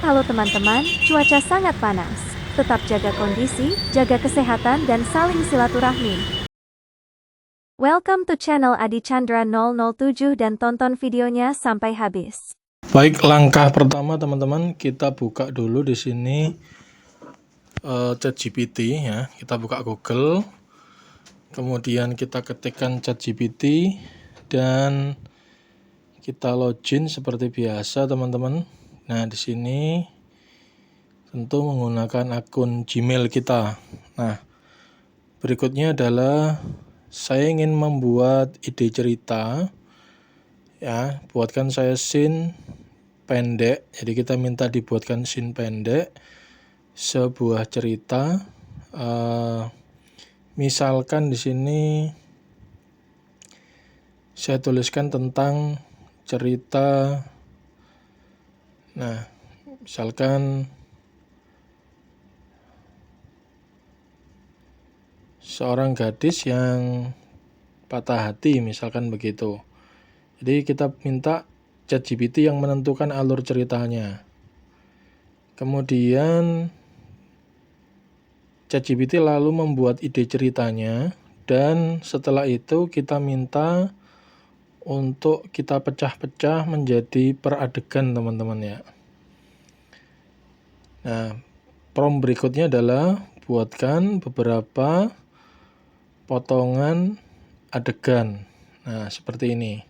Halo teman-teman, cuaca sangat panas. Tetap jaga kondisi, jaga kesehatan dan saling silaturahmi. Welcome to channel Adi Chandra 007 dan tonton videonya sampai habis. Baik, langkah pertama teman-teman, kita buka dulu di sini ChatGPT ya. Kita buka Google. Kemudian kita ketikkan ChatGPT dan kita login seperti biasa, teman-teman. Nah, di sini tentu menggunakan akun Gmail kita. Nah, berikutnya adalah saya ingin membuat ide cerita. Ya, buatkan saya scene pendek. Jadi kita minta dibuatkan scene pendek sebuah cerita. Misalkan di sini saya tuliskan tentang cerita. Nah, misalkan seorang gadis yang patah hati, misalkan begitu. Jadi kita minta ChatGPT yang menentukan alur ceritanya. Kemudian ChatGPT lalu membuat ide ceritanya, dan setelah itu kita minta untuk kita pecah-pecah menjadi per adegan, teman-teman ya. Nah, prompt berikutnya adalah buatkan beberapa potongan adegan. Nah, seperti ini.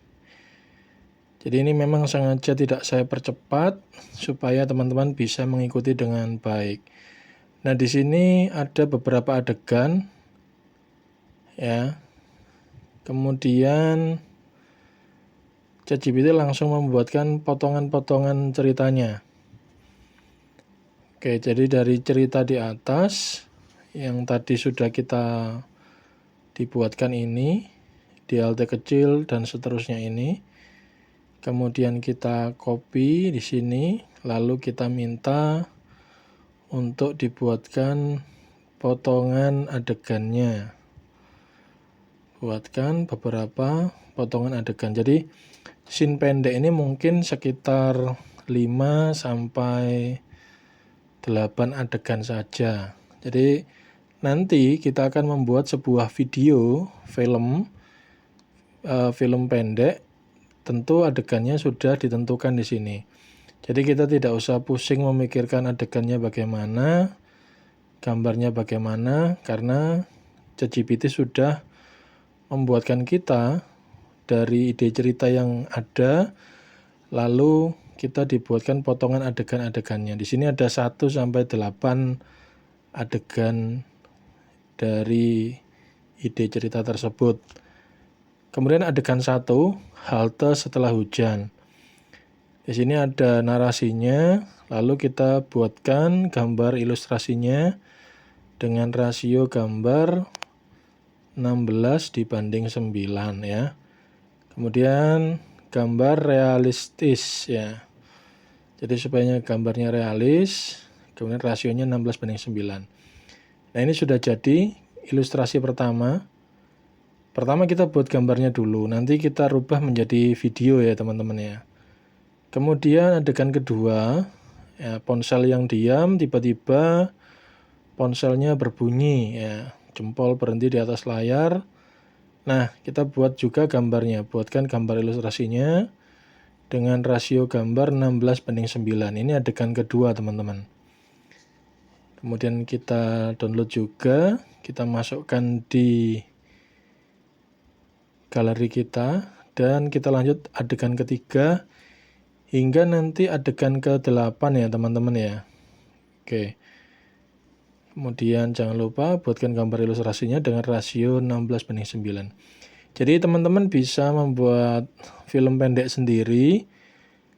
Jadi ini memang sengaja tidak saya percepat supaya teman-teman bisa mengikuti dengan baik. Nah, di sini ada beberapa adegan ya. Kemudian ChatGPT langsung membuatkan potongan-potongan ceritanya. Oke, jadi dari cerita di atas yang tadi sudah kita dibuatkan ini, di alt kecil dan seterusnya ini. Kemudian kita copy di sini, lalu kita minta untuk dibuatkan potongan adegannya. Buatkan beberapa potongan adegan. Jadi scene pendek ini mungkin sekitar 5 sampai 8 adegan saja. Jadi nanti kita akan membuat sebuah video film pendek. Tentu adegannya sudah ditentukan di sini. Jadi kita tidak usah pusing memikirkan adegannya bagaimana, gambarnya bagaimana, karena ChatGPT sudah membuatkan kita dari ide cerita yang ada, lalu kita dibuatkan potongan adegan-adegannya. Di sini ada 1 sampai 8 adegan dari ide cerita tersebut. Kemudian adegan 1, halte setelah hujan. Di sini ada narasinya, lalu kita buatkan gambar ilustrasinya dengan rasio gambar 16 dibanding 9 ya. Kemudian gambar realistis ya. Jadi supaya gambarnya realis, kemudian rasionya 16 banding 9. Nah, ini sudah jadi ilustrasi pertama. Pertama kita buat gambarnya dulu, nanti kita rubah menjadi video ya teman-teman ya. Kemudian adegan kedua, ya, ponsel yang diam, tiba-tiba ponselnya berbunyi ya, jempol berhenti di atas layar. Nah, kita buat juga gambarnya, buatkan gambar ilustrasinya dengan rasio gambar 16 banding 9. Ini adegan kedua teman-teman. Kemudian kita download juga, kita masukkan di galeri kita, dan kita lanjut adegan ketiga hingga nanti adegan ke-8 ya teman-teman ya. Oke. Kemudian jangan lupa buatkan gambar ilustrasinya dengan rasio 16 banding 9. Jadi teman-teman bisa membuat film pendek sendiri.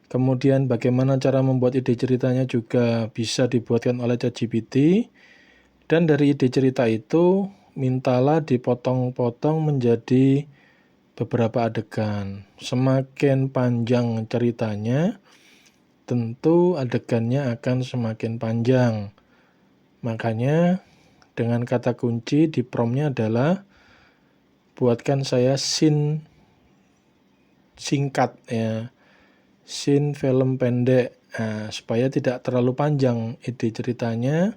Kemudian bagaimana cara membuat ide ceritanya juga bisa dibuatkan oleh ChatGPT. Dan dari ide cerita itu mintalah dipotong-potong menjadi beberapa adegan. Semakin panjang ceritanya, tentu adegannya akan semakin panjang. Makanya dengan kata kunci di promptnya adalah buatkan saya scene singkat ya, scene film pendek Nah, supaya tidak terlalu panjang ide ceritanya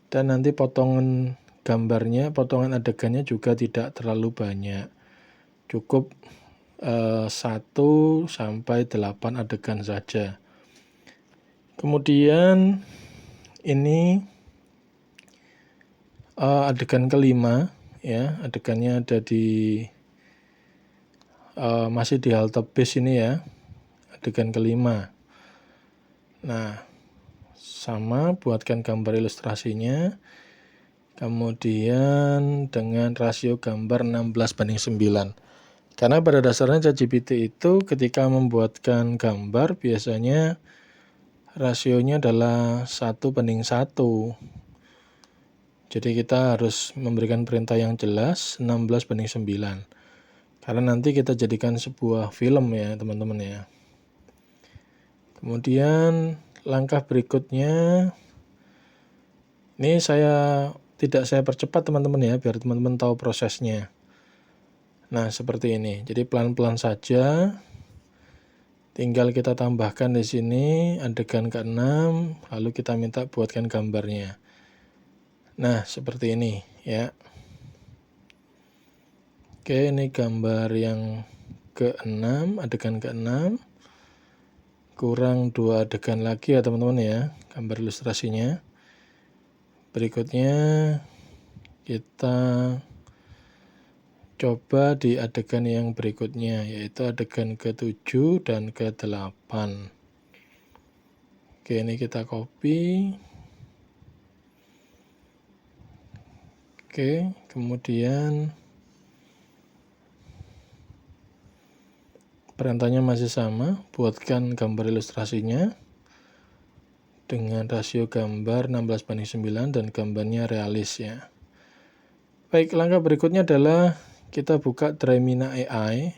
dan nanti potongan gambarnya, potongan adegannya juga tidak terlalu banyak. Cukup 1 sampai 8 adegan saja. Kemudian ini adegan kelima, ya, adegannya ada di masih di halte bis ini ya, adegan kelima. Nah, sama, buatkan gambar ilustrasinya, kemudian dengan rasio gambar 16:9. Karena pada dasarnya ChatGPT itu ketika membuatkan gambar biasanya rasionya adalah 1:1. Jadi kita harus memberikan perintah yang jelas 16:9. Karena nanti kita jadikan sebuah film ya teman-teman ya. Kemudian langkah berikutnya, ini tidak saya percepat teman-teman ya, biar teman-teman tahu prosesnya. Nah, seperti ini. Jadi pelan-pelan saja. Tinggal kita tambahkan di sini adegan ke-6, lalu kita minta buatkan gambarnya. Nah, seperti ini ya. Oke, ini gambar yang ke-6, adegan ke-6. Kurang 2 adegan lagi ya teman-teman ya, gambar ilustrasinya. Berikutnya kita coba di adegan yang berikutnya, yaitu adegan ke-7 dan ke-8. Oke, ini kita copy. Oke, kemudian perintahnya masih sama, buatkan gambar ilustrasinya dengan rasio gambar 16:9 dan gambarnya realis ya. Baik, langkah berikutnya adalah kita buka Dremina AI.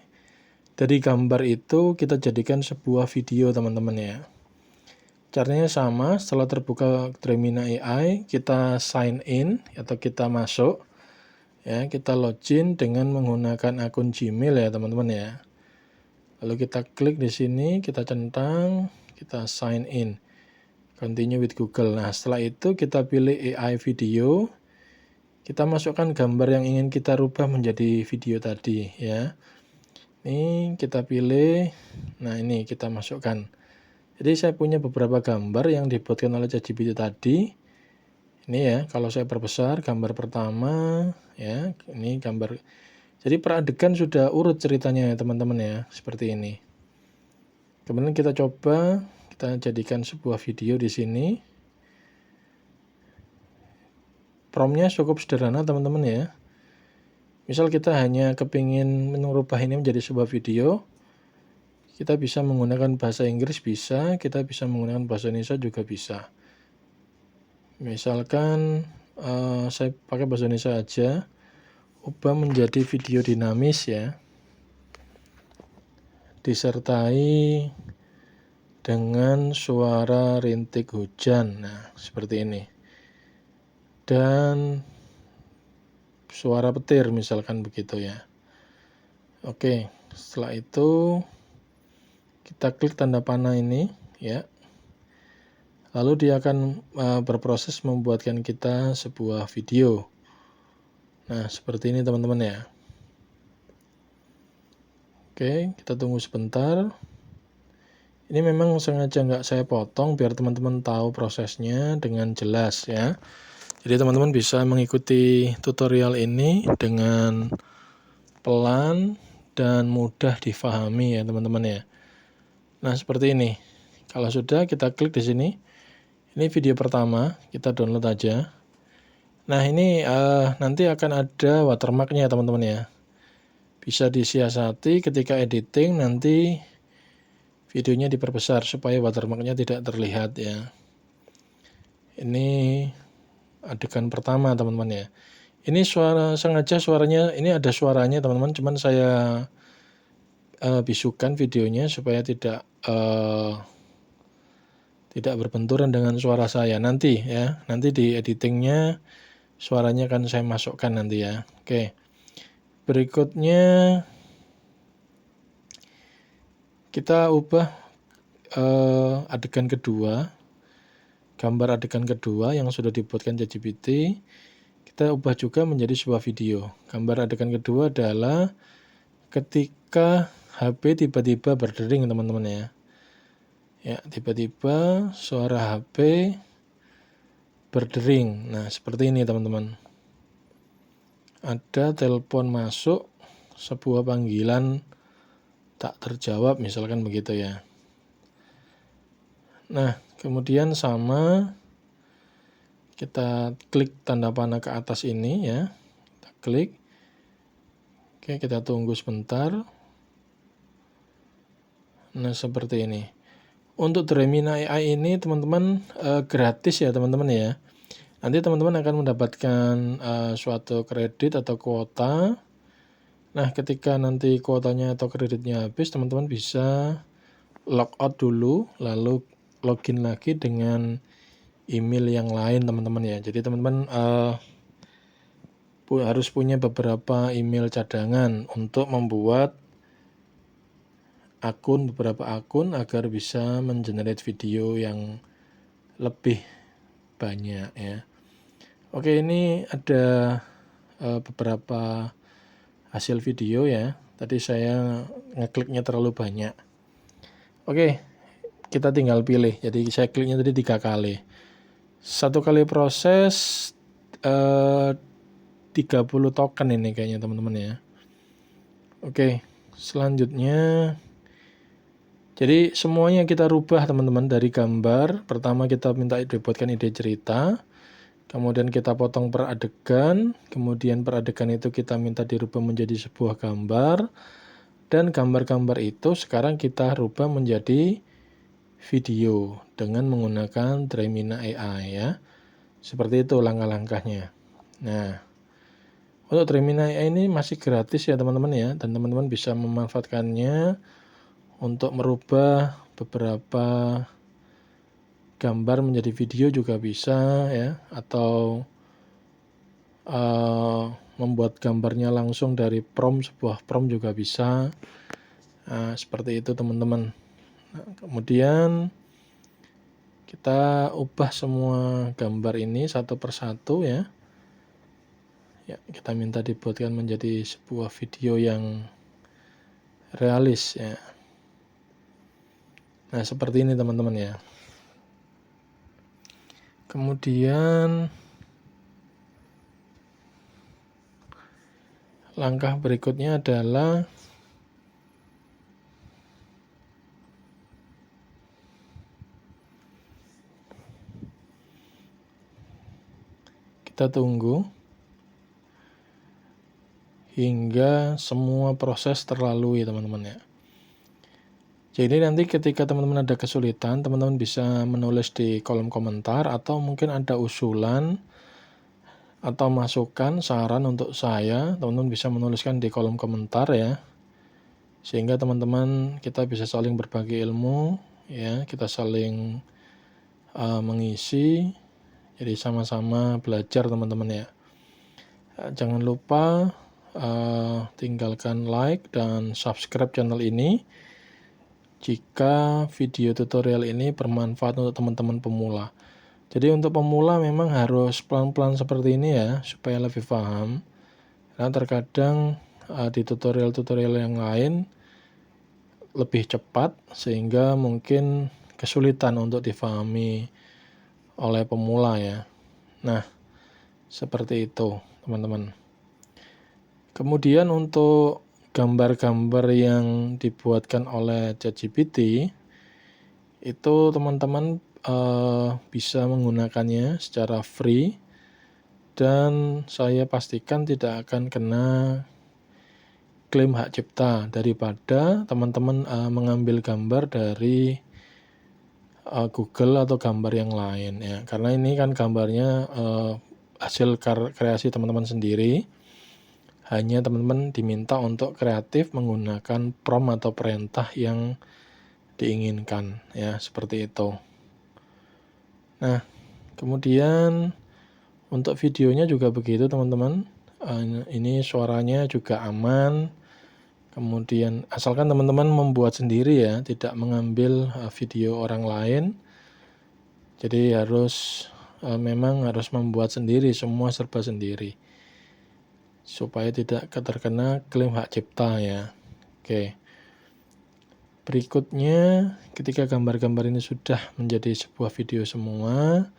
Dari gambar itu kita jadikan sebuah video teman-teman ya. Caranya sama, setelah terbuka Dremina AI, kita sign in atau kita masuk ya, kita login dengan menggunakan akun Gmail ya teman-teman ya. Lalu kita klik di sini, kita centang, kita sign in, continue with Google. Nah, setelah itu kita pilih AI video, kita masukkan gambar yang ingin kita rubah menjadi video tadi ya. Ini kita pilih, nah ini kita masukkan. Jadi saya punya beberapa gambar yang dibuatkan oleh ChatGPT tadi. Ini ya, kalau saya perbesar gambar pertama ya, ini gambar. Jadi per adegan sudah urut ceritanya ya teman-teman ya, seperti ini. Kemudian kita coba, kita jadikan sebuah video di sini. Promptnya cukup sederhana teman-teman ya. Misal kita hanya kepingin merubah ini menjadi sebuah video, kita bisa menggunakan bahasa Inggris bisa, kita bisa menggunakan bahasa Indonesia juga bisa. Misalkan saya pakai bahasa Indonesia aja, ubah menjadi video dinamis ya, disertai dengan suara rintik hujan. Nah, seperti ini. Dan suara petir misalkan begitu ya. Oke, setelah itu kita klik tanda panah ini ya. Lalu dia akan berproses membuatkan kita sebuah video. Nah, seperti ini teman-teman ya. Oke, kita tunggu sebentar. Ini memang sengaja nggak saya potong biar teman-teman tahu prosesnya dengan jelas ya. Jadi teman-teman bisa mengikuti tutorial ini dengan pelan dan mudah difahami ya teman-teman ya. Nah, seperti ini. Kalau sudah, kita klik di sini. Ini video pertama, kita download aja. Nah, ini nanti akan ada watermarknya teman-teman ya. Bisa disiasati ketika editing, nanti videonya diperbesar supaya watermarknya tidak terlihat ya. Ini adegan pertama teman-teman ya. Ini sengaja suaranya, ini ada suaranya teman-teman, cuman saya bisukan videonya supaya tidak berbenturan dengan suara saya nanti ya. Nanti di editingnya suaranya akan saya masukkan nanti ya. Oke. Berikutnya kita ubah adegan kedua, gambar adegan kedua yang sudah dibuatkan ChatGPT, kita ubah juga menjadi sebuah video. Gambar adegan kedua adalah ketika HP tiba-tiba berdering, teman-teman ya. Ya, tiba-tiba suara HP berdering. Nah, seperti ini teman-teman. Ada telepon masuk, sebuah panggilan tak terjawab, misalkan begitu ya. Nah, kemudian sama kita klik tanda panah ke atas ini ya. Kita klik. Oke, kita tunggu sebentar. Nah, seperti ini. Untuk Dremina AI ini teman-teman gratis ya teman-teman ya. Nanti teman-teman akan mendapatkan suatu kredit atau kuota. Nah, ketika nanti kuotanya atau kreditnya habis, teman-teman bisa logout dulu, lalu login lagi dengan email yang lain teman-teman ya. Jadi teman-teman harus punya beberapa email cadangan untuk membuat beberapa akun agar bisa mengenerate video yang lebih banyak ya. Oke, ini ada beberapa hasil video ya. Tadi saya ngekliknya terlalu banyak. Oke, kita tinggal pilih. Jadi saya kliknya tadi 3 kali. 1 kali proses 30 token ini kayaknya teman-teman ya. Oke, selanjutnya jadi semuanya kita rubah teman-teman dari gambar. Pertama kita minta dibuatkan ide cerita. Kemudian kita potong per adegan. Kemudian per adegan itu kita minta dirubah menjadi sebuah gambar. Dan gambar-gambar itu sekarang kita rubah menjadi video dengan menggunakan Dremina AI ya. Seperti itu langkah-langkahnya. Nah, untuk Dremina AI ini masih gratis ya teman-teman ya. Dan teman-teman bisa memanfaatkannya untuk merubah beberapa gambar menjadi video juga bisa ya, atau membuat gambarnya langsung dari prompt, sebuah prompt juga bisa. Nah, seperti itu teman-teman. Nah, kemudian kita ubah semua gambar ini satu persatu ya. Ya, kita minta dibuatkan menjadi sebuah video yang realis ya. Nah, seperti ini teman-teman ya. Kemudian langkah berikutnya adalah kita tunggu hingga semua proses terlalui teman-teman ya. Jadi nanti ketika teman-teman ada kesulitan, teman-teman bisa menulis di kolom komentar atau mungkin ada usulan atau masukan, saran untuk saya, teman-teman bisa menuliskan di kolom komentar ya. Sehingga teman-teman kita bisa saling berbagi ilmu ya, kita saling mengisi, jadi sama-sama belajar teman-teman ya. Jangan lupa tinggalkan like dan subscribe channel ini jika video tutorial ini bermanfaat untuk teman-teman pemula. Jadi untuk pemula memang harus pelan-pelan seperti ini ya, supaya lebih paham. Karena terkadang di tutorial-tutorial yang lain lebih cepat sehingga mungkin kesulitan untuk difahami oleh pemula ya. Nah, seperti itu teman-teman. Kemudian untuk gambar-gambar yang dibuatkan oleh ChatGPT itu teman-teman bisa menggunakannya secara free dan saya pastikan tidak akan kena klaim hak cipta daripada teman-teman mengambil gambar dari Google atau gambar yang lain ya, karena ini kan gambarnya hasil kreasi teman-teman sendiri. Hanya teman-teman diminta untuk kreatif menggunakan prompt atau perintah yang diinginkan ya, seperti itu. Nah, kemudian untuk videonya juga begitu teman-teman. Ini suaranya juga aman, Kemudian asalkan teman-teman membuat sendiri ya, tidak mengambil video orang lain. Jadi memang harus membuat sendiri, semua serba sendiri. Supaya tidak terkena klaim hak cipta ya. Oke. Berikutnya, ketika gambar-gambar ini sudah menjadi sebuah video semua,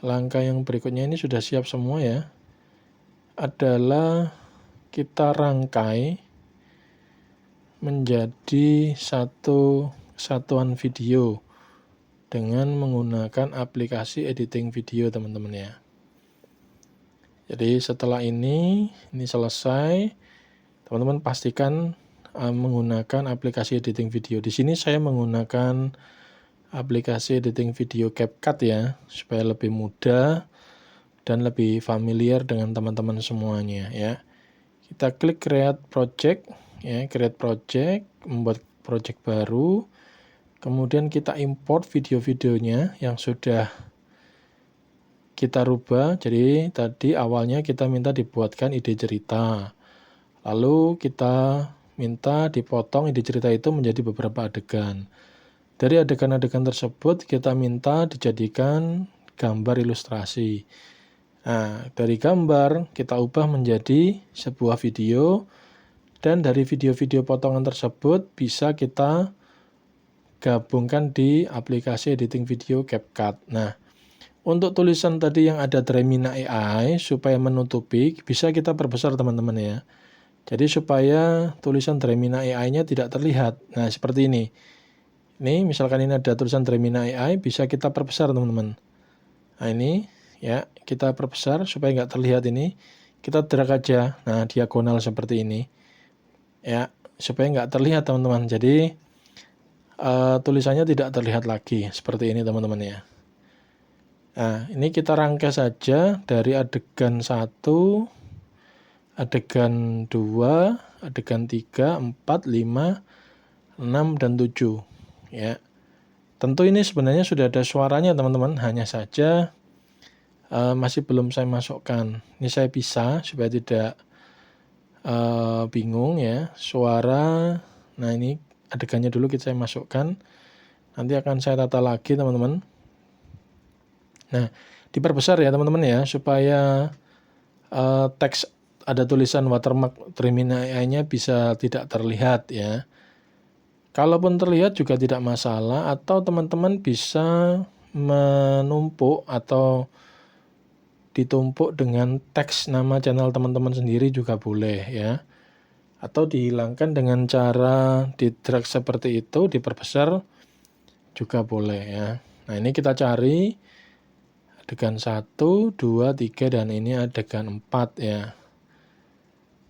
langkah yang berikutnya ini sudah siap semua ya, adalah kita rangkai menjadi satu satuan video dengan menggunakan aplikasi editing video teman-teman ya. Jadi setelah ini selesai, teman-teman pastikan menggunakan aplikasi editing video. Di sini saya menggunakan aplikasi editing video CapCut ya, supaya lebih mudah dan lebih familiar dengan teman-teman semuanya ya. Kita klik create project ya, create project, membuat project baru. Kemudian kita import video-videonya yang sudah kita rubah. Jadi tadi awalnya kita minta dibuatkan ide cerita. Lalu kita minta dipotong ide cerita itu menjadi beberapa adegan. Dari adegan-adegan tersebut kita minta dijadikan gambar ilustrasi. Nah, dari gambar kita ubah menjadi sebuah video, dan dari video-video potongan tersebut bisa kita gabungkan di aplikasi editing video CapCut. Nah, untuk tulisan tadi yang ada Dremina AI supaya menutupi, bisa kita perbesar teman-teman ya. Jadi supaya tulisan Dremina AI-nya tidak terlihat. Nah, seperti ini. Ini misalkan ini ada tulisan Dremina AI, bisa kita perbesar teman-teman. Nah, ini ya, kita perbesar supaya nggak terlihat ini. Kita drag aja, nah diagonal seperti ini. Ya, supaya nggak terlihat teman-teman. Jadi tulisannya tidak terlihat lagi seperti ini teman-teman ya. Nah, ini kita rangkai saja dari adegan 1, adegan 2, adegan 3, 4, 5, 6, dan 7 ya. Tentu ini sebenarnya sudah ada suaranya teman-teman, hanya saja masih belum saya masukkan. Ini saya pisah supaya tidak bingung ya. Suara, nah ini adegannya dulu saya masukkan, nanti akan saya tata lagi teman-teman. Nah, diperbesar ya teman-teman ya, supaya teks ada tulisan watermark Dremina AI-nya bisa tidak terlihat ya. Kalaupun terlihat juga tidak masalah, atau teman-teman bisa menumpuk atau ditumpuk dengan teks nama channel teman-teman sendiri juga boleh ya. Atau dihilangkan dengan cara di drag seperti itu, diperbesar juga boleh ya. Nah, ini kita cari adegan 1, 2, 3, dan ini adegan 4 ya.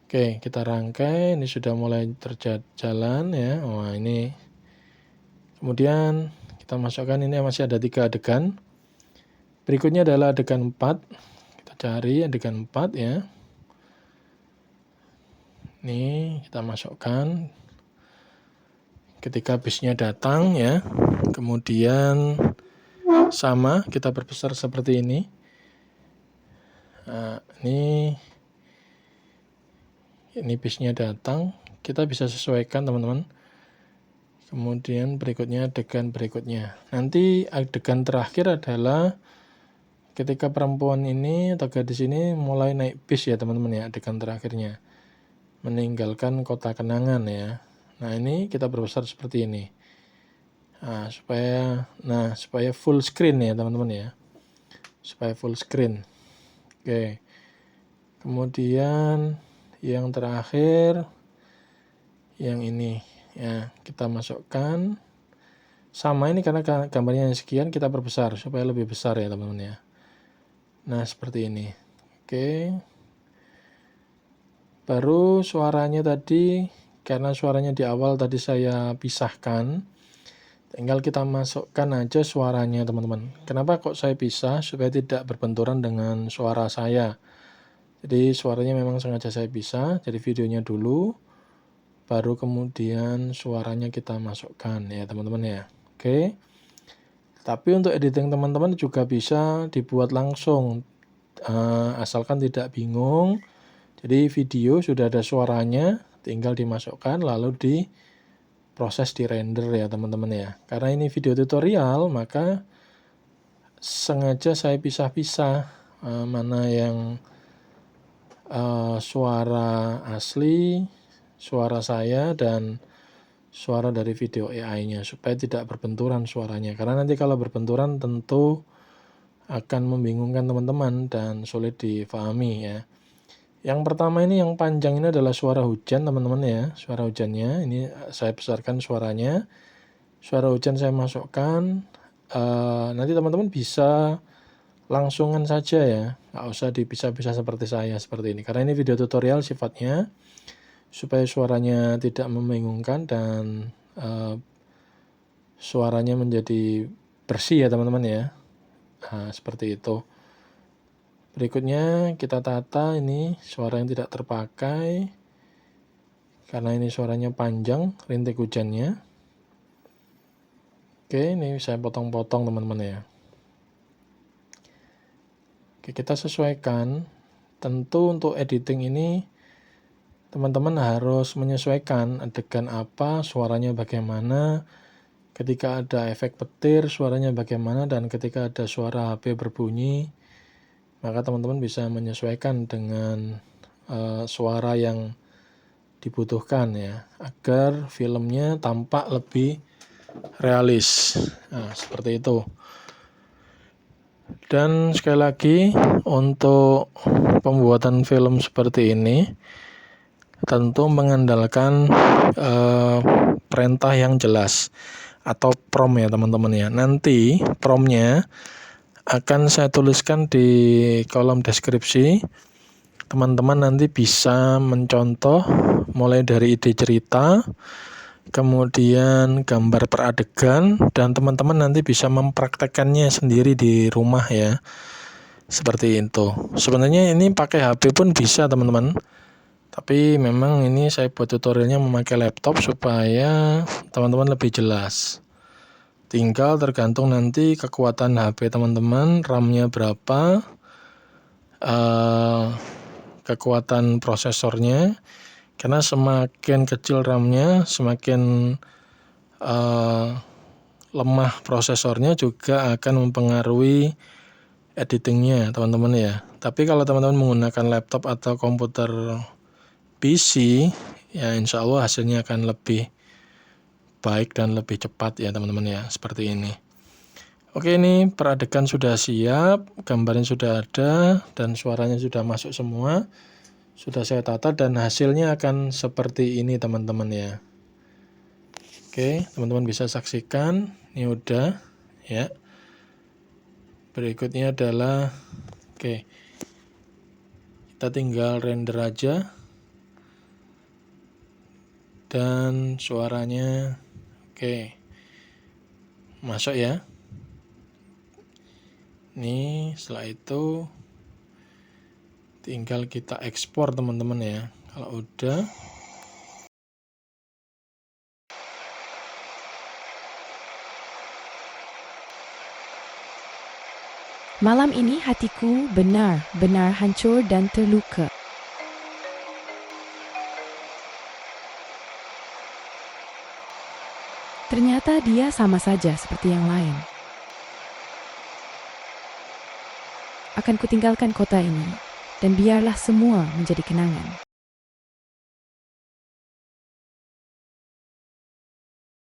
Oke, kita rangkai, ini sudah mulai terjalan ya. Wah, ini kemudian kita masukkan, ini masih ada 3 adegan. Berikutnya adalah adegan 4. Kita cari adegan 4 ya. Ini kita masukkan ketika busnya datang ya. Kemudian sama, kita perbesar seperti ini. Nah, ini busnya datang, kita bisa sesuaikan teman-teman. Kemudian berikutnya adegan berikutnya. Nanti adegan terakhir adalah ketika perempuan ini atau gadis ini mulai naik bis ya teman-teman ya, adegan terakhirnya. Meninggalkan kota kenangan ya. Nah, ini kita perbesar seperti ini. Nah, supaya full screen ya teman-teman ya. Supaya full screen. Oke. Kemudian yang terakhir yang ini ya, kita masukkan sama ini karena gambarnya sekian, kita perbesar supaya lebih besar ya teman-teman ya. Nah, seperti ini. Oke. Baru suaranya tadi, karena suaranya di awal tadi saya pisahkan, tinggal kita masukkan aja suaranya teman-teman. Kenapa kok saya pisah? Supaya tidak berbenturan dengan suara saya. Jadi suaranya memang sengaja saya pisah, jadi videonya dulu, baru kemudian suaranya kita masukkan ya teman-teman ya. Oke. Tapi untuk editing teman-teman juga bisa dibuat langsung, asalkan tidak bingung. Jadi video sudah ada suaranya, tinggal dimasukkan lalu diproses di render ya teman-teman ya. Karena ini video tutorial maka sengaja saya pisah-pisah mana yang suara asli, suara saya, dan suara dari video AI-nya supaya tidak berbenturan suaranya. Karena nanti kalau berbenturan tentu akan membingungkan teman-teman dan sulit difahami ya. Yang pertama ini yang panjang ini adalah suara hujan teman-teman ya. Suara hujannya ini saya besarkan suaranya. Suara hujan saya masukkan. Nanti teman-teman bisa langsungan saja ya, nggak usah dipisah-pisah seperti saya seperti ini, karena ini video tutorial sifatnya supaya suaranya tidak membingungkan dan suaranya menjadi bersih ya teman-teman ya. Seperti itu. Berikutnya kita tata ini suara yang tidak terpakai karena ini suaranya panjang rintik hujannya. Oke, ini saya potong-potong teman-teman ya. Kita sesuaikan. Tentu untuk editing ini teman-teman harus menyesuaikan adegan apa, suaranya bagaimana, ketika ada efek petir suaranya bagaimana, dan ketika ada suara HP berbunyi maka teman-teman bisa menyesuaikan dengan suara yang dibutuhkan ya, agar filmnya tampak lebih realis. Nah, seperti itu. Dan sekali lagi untuk pembuatan film seperti ini tentu mengandalkan perintah yang jelas atau prompt ya teman-teman ya. Nanti promptnya akan saya tuliskan di kolom deskripsi. Teman-teman nanti bisa mencontoh mulai dari ide cerita, kemudian gambar per adegan, dan teman-teman nanti bisa mempraktekkannya sendiri di rumah ya. Seperti itu. Sebenarnya ini pakai HP pun bisa teman-teman. Tapi memang ini saya buat tutorialnya memakai laptop supaya teman-teman lebih jelas. Tinggal tergantung nanti kekuatan HP teman-teman, RAM-nya berapa, kekuatan prosesornya. Karena semakin kecil RAM-nya, semakin lemah prosesornya juga akan mempengaruhi editingnya teman-teman ya. Tapi kalau teman-teman menggunakan laptop atau komputer PC, ya insya Allah hasilnya akan lebih baik dan lebih cepat ya teman-teman ya, seperti ini. Oke, ini per adegan sudah siap, gambarnya sudah ada, dan suaranya sudah masuk semua. Sudah saya tata dan hasilnya akan seperti ini teman-teman ya. Oke, teman-teman bisa saksikan, ini udah ya. Berikutnya adalah kita tinggal render aja. Dan suaranya masuk ya. Ini setelah itu tinggal kita ekspor teman-teman ya. Kalau udah, malam ini hatiku benar-benar hancur dan terluka. Ternyata dia sama saja seperti yang lain. Akan kutinggalkan kota ini, dan biarlah semua menjadi kenangan.